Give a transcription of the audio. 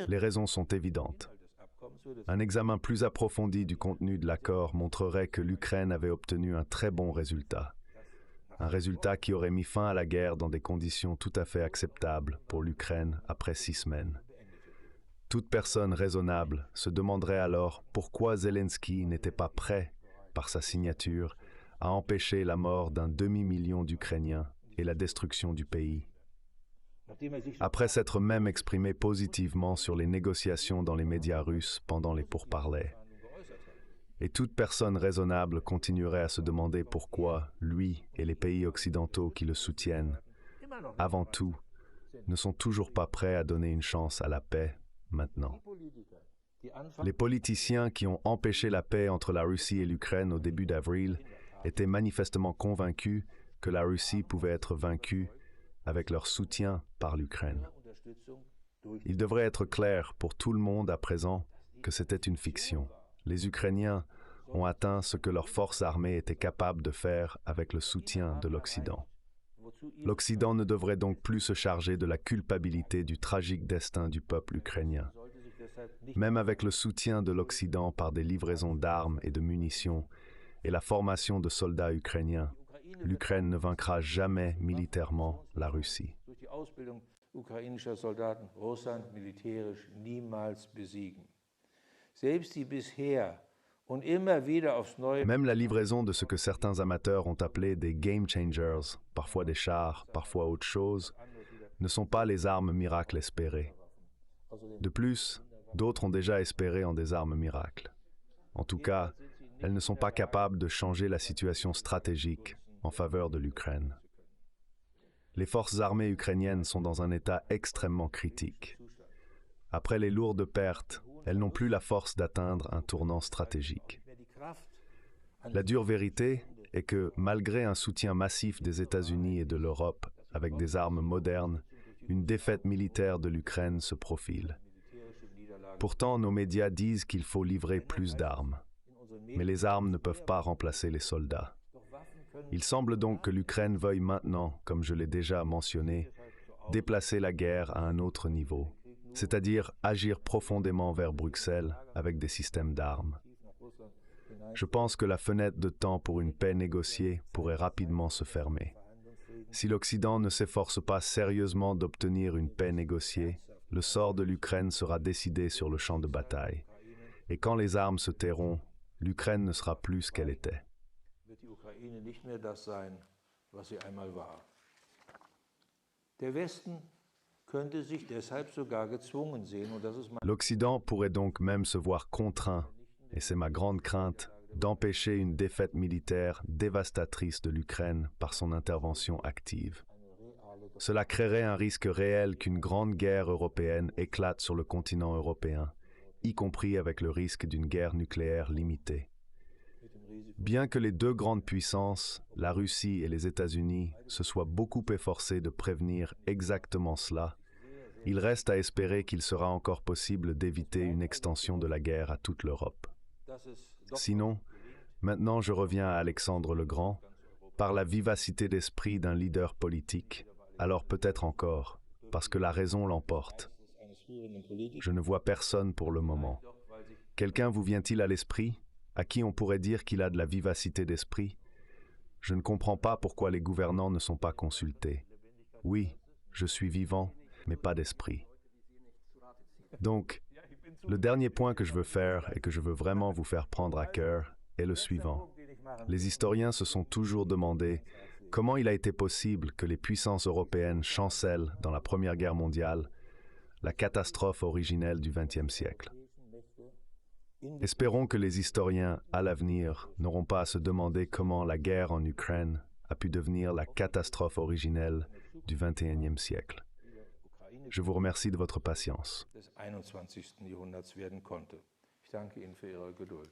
Les raisons sont évidentes. Un examen plus approfondi du contenu de l'accord montrerait que l'Ukraine avait obtenu un très bon résultat. Un résultat qui aurait mis fin à la guerre dans des conditions tout à fait acceptables pour l'Ukraine après 6 semaines. Toute personne raisonnable se demanderait alors pourquoi Zelensky n'était pas prêt, par sa signature, à empêcher la mort d'un demi-million d'Ukrainiens et la destruction du pays. Après s'être même exprimé positivement sur les négociations dans les médias russes pendant les pourparlers. Et toute personne raisonnable continuerait à se demander pourquoi lui et les pays occidentaux qui le soutiennent, avant tout, ne sont toujours pas prêts à donner une chance à la paix maintenant. Les politiciens qui ont empêché la paix entre la Russie et l'Ukraine au début d'avril étaient manifestement convaincus que la Russie pouvait être vaincue avec leur soutien par l'Ukraine. Il devrait être clair pour tout le monde à présent que c'était une fiction. Les Ukrainiens ont atteint ce que leurs forces armées étaient capables de faire avec le soutien de l'Occident. L'Occident ne devrait donc plus se charger de la culpabilité du tragique destin du peuple ukrainien. Même avec le soutien de l'Occident par des livraisons d'armes et de munitions et la formation de soldats ukrainiens, l'Ukraine ne vaincra jamais militairement la Russie. Même la livraison de ce que certains amateurs ont appelé des game changers, parfois des chars, parfois autre chose, ne sont pas les armes miracles espérées. De plus, d'autres ont déjà espéré en des armes miracles. En tout cas, elles ne sont pas capables de changer la situation stratégique en faveur de l'Ukraine. Les forces armées ukrainiennes sont dans un état extrêmement critique. Après les lourdes pertes, elles n'ont plus la force d'atteindre un tournant stratégique. La dure vérité est que, malgré un soutien massif des États-Unis et de l'Europe avec des armes modernes, une défaite militaire de l'Ukraine se profile. Pourtant, nos médias disent qu'il faut livrer plus d'armes. Mais les armes ne peuvent pas remplacer les soldats. Il semble donc que l'Ukraine veuille maintenant, comme je l'ai déjà mentionné, déplacer la guerre à un autre niveau, c'est-à-dire agir profondément vers Bruxelles avec des systèmes d'armes. Je pense que la fenêtre de temps pour une paix négociée pourrait rapidement se fermer. Si l'Occident ne s'efforce pas sérieusement d'obtenir une paix négociée, le sort de l'Ukraine sera décidé sur le champ de bataille. Et quand les armes se tairont, l'Ukraine ne sera plus ce qu'elle était. L'Occident pourrait donc même se voir contraint, et c'est ma grande crainte, d'empêcher une défaite militaire dévastatrice de l'Ukraine par son intervention active. Cela créerait un risque réel qu'une grande guerre européenne éclate sur le continent européen, y compris avec le risque d'une guerre nucléaire limitée. Bien que les deux grandes puissances, la Russie et les États-Unis, se soient beaucoup efforcés de prévenir exactement cela, il reste à espérer qu'il sera encore possible d'éviter une extension de la guerre à toute l'Europe. Sinon, maintenant je reviens à Alexandre le Grand, par la vivacité d'esprit d'un leader politique, alors peut-être encore, parce que la raison l'emporte. Je ne vois personne pour le moment. Quelqu'un vous vient-il à l'esprit, à qui on pourrait dire qu'il a de la vivacité d'esprit? Je ne comprends pas pourquoi les gouvernants ne sont pas consultés. Oui, je suis vivant, mais pas d'esprit. Donc, le dernier point que je veux faire et que je veux vraiment vous faire prendre à cœur est le suivant. Les historiens se sont toujours demandé comment il a été possible que les puissances européennes chancellent dans la Première Guerre mondiale la catastrophe originelle du XXe siècle. Espérons que les historiens, à l'avenir, n'auront pas à se demander comment la guerre en Ukraine a pu devenir la catastrophe originelle du XXIe siècle. Je vous remercie de votre patience. Des 21. Jahrhunderts werden konnte. Ich danke Ihnen für Ihre Geduld.